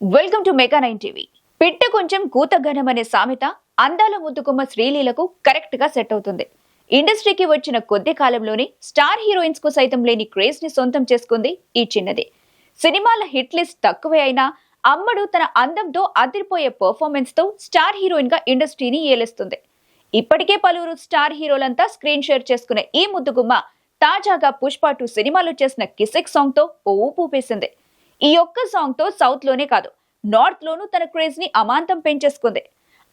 Welcome to mega 9 TV. పిట్ట కొంచెం కూతగనం అనే సామెత అందాల ముద్దుగుమ్మ శ్రీలీలకు కరెక్ట్ గా సెట్ అవుతుంది. ఇండస్ట్రీకి వచ్చిన కొద్ది కాలంలోనే స్టార్ హీరోయిన్స్ కు సైతం లేని క్రేజ్ ని సొంతం చేసుకుంది ఈ చిన్నది. సినిమాల హిట్ లిస్ట్ తక్కువే అయినా అమ్మడు తన అందంతో అదిరిపోయే పర్ఫార్మెన్స్ తో స్టార్ హీరోయిన్ గా ఇండస్ట్రీని ఏలేస్తుంది. ఇప్పటికే పలువురు స్టార్ హీరోలంతా స్క్రీన్ షేర్ చేసుకునే ఈ ముద్దుగుమ్మ తాజాగా పుష్ప 2 సినిమాలో చేసిన కిసెక్ సాంగ్ తో ఊపు ఊపేసింది. ఈ ఒక్క సాంగ్ తో సౌత్ లోనే కాదు, నార్త్ లోనూ తన క్రేజ్ ని అమాంతం పెంచేసుకుంది.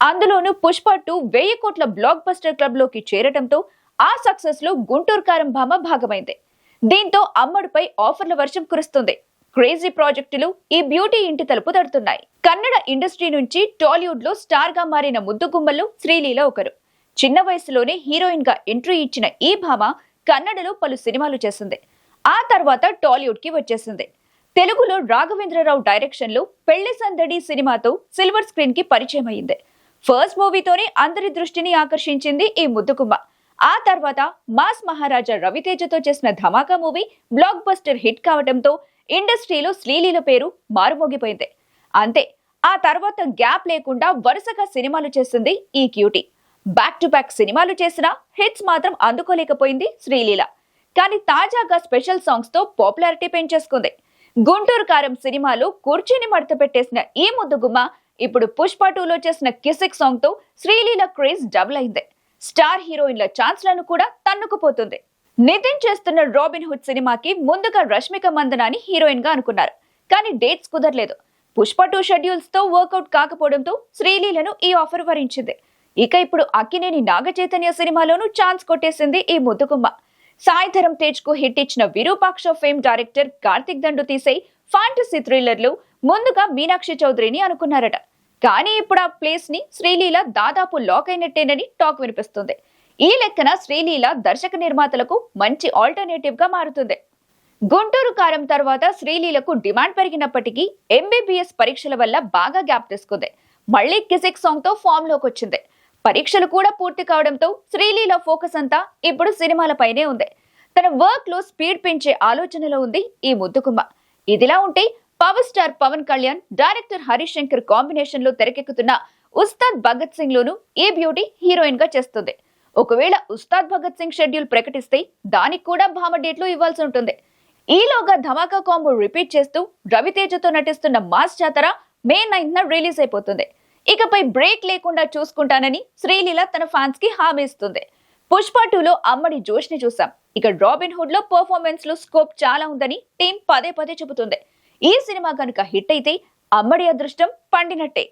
అందులోనూ పుష్ప 2 1000 కోట్ల బ్లాక్ బస్టర్ క్లబ్ లోకి చేరటంతో ఆ సక్సెస్ లో గుంటూరు కారం భామ భాగమైంది. దీంతో అమ్మడిపై ఆఫర్ల వర్షం కురుస్తుంది. క్రేజీ ప్రాజెక్టులు ఈ బ్యూటీ ఇంటి తలుపు తడుతున్నాయి. కన్నడ ఇండస్ట్రీ నుంచి టాలీవుడ్ లో స్టార్ గా మారిన ముద్దుగుమ్మల్లో శ్రీలీల ఒకరు. చిన్న వయసులోనే హీరోయిన్ గా ఎంట్రీ ఇచ్చిన ఈ భామ కన్నడలో పలు సినిమాలు చేసింది. ఆ తర్వాత టాలీవుడ్ కి వచ్చేసింది. తెలుగులో రాఘవేంద్రరావు డైరెక్షన్ లో పెళ్లి సందడి సినిమాతో సిల్వర్ స్క్రీన్ కి పరిచయం అయింది. ఫస్ట్ మూవీతోనే అందరి దృష్టిని ఆకర్షించింది ఈ ముద్దుగుమ్మ. ఆ తర్వాత మాస్ మహారాజా రవితేజతో చేసిన ధమాకా మూవీ బ్లాక్ బస్టర్ హిట్ కావడంతో ఇండస్ట్రీలో శ్రీలీల పేరు మారుమోగిపోయింది. అంతే, ఆ తర్వాత గ్యాప్ లేకుండా వరుసగా సినిమాలు చేసింది ఈ క్యూటీ. బ్యాక్ టు బ్యాక్ సినిమాలు చేసినా హిట్స్ మాత్రం అందుకోలేకపోయింది శ్రీలీల. కానీ తాజాగా స్పెషల్ సాంగ్స్ తో పాపులారిటీ పెంచేసుకుంది. గుంటూరు కారం సినిమాలో కుర్చీని మడత పెట్టేసిన ఈ ముద్దుగుమ్మ ఇప్పుడు పుష్ప 2లో చేసిన కిసిక్ సాంగ్ తో శ్రీలీల క్రేజ్ డబుల్ అయింది. స్టార్ హీరోయిన్ల ఛాన్స్లను కూడా తన్నుకుపోతుంది. నితిన్ చేస్తున్న రాబిన్ హుడ్ సినిమాకి ముందుగా రష్మిక మందనాని హీరోయిన్ గా అనుకున్నారు. కానీ డేట్స్ కుదరలేదు. పుష్ప 2 షెడ్యూల్స్ తో వర్కౌట్ కాకపోవడంతో శ్రీలీలను ఈ ఆఫర్ వరించింది. ఇక ఇప్పుడు అక్కినేని నాగ చైతన్య సినిమాలోనూ ఛాన్స్ కొట్టేసింది ఈ ముద్దుగుమ్మ. సాయిధరం తేజ్ కు హిట్ ఇచ్చిన విరూపాక్ష ఫేమ్ డైరెక్టర్ కార్తిక్ దండు తీసే ఫాంటసీ థ్రిల్లర్లు ముందుగా మీనాక్షి చౌదరిని అనుకున్నారట. కానీ ఇప్పుడు ఆ ప్లేస్ ని శ్రీలీల దాదాపు లాక్ అయినట్టేనని టాక్ వినిపిస్తుంది. ఈ లెక్కన శ్రీలీల దర్శక నిర్మాతలకు మంచి ఆల్టర్నేటివ్ గా మారుతుంది. గుంటూరు కారం తర్వాత శ్రీలీలకు డిమాండ్ పెరిగినప్పటికీ ఎంబీబీఎస్ పరీక్షల వల్ల బాగా గ్యాప్ తీసుకుంది. మళ్లీ కిసిక్ సాంగ్ తో ఫామ్ లోకి వచ్చింది. పరీక్షలు కూడా పూర్తి కావడంతో శ్రీలీల ఫోకస్ అంతా ఇప్పుడు సినిమాలపైనే ఉంది. తన వర్క్ లో స్పీడ్ పెంచే ఆలోచనలో ఉంది ఈ ముద్దుగుమ్మ. ఇదిలా ఉంటే power star Pawan Kalyan, director Harish Shankar combination లో తెరకెక్కుతున్న ఉస్తాద్ భగత్ సింగ్ లోను ఈ బ్యూటీ హీరోయిన్ గా చేస్తుంది. ఒకవేళ ఉస్తాద్ భగత్ సింగ్ షెడ్యూల్ ప్రకటిస్తే దానికి కూడా భామ డేట్లు ఇవ్వాల్సి ఉంటుంది. ఈలోగా ధమాకా కాంబో రిపీట్ చేస్తూ రవితేజతో నటిస్తున్న మాస్ జాతర మే 9న రిలీజ్ అయిపోతుంది. ఇకపై బ్రేక్ లేకుండా చూసుకుంటానని శ్రీలీల తన ఫ్యాన్స్ కి హామీ ఇస్తుంది. పుష్ప 2లో అమ్మడి జోష్ ని చూసాం. ఇక రాబిన్ హుడ్ లో పర్ఫార్మెన్స్ లో స్కోప్ చాలా ఉందని టీం పదే పదే చెబుతుంది. ఈ సినిమా కనుక హిట్ అయితే అమ్మడి అదృష్టం పండినట్టే.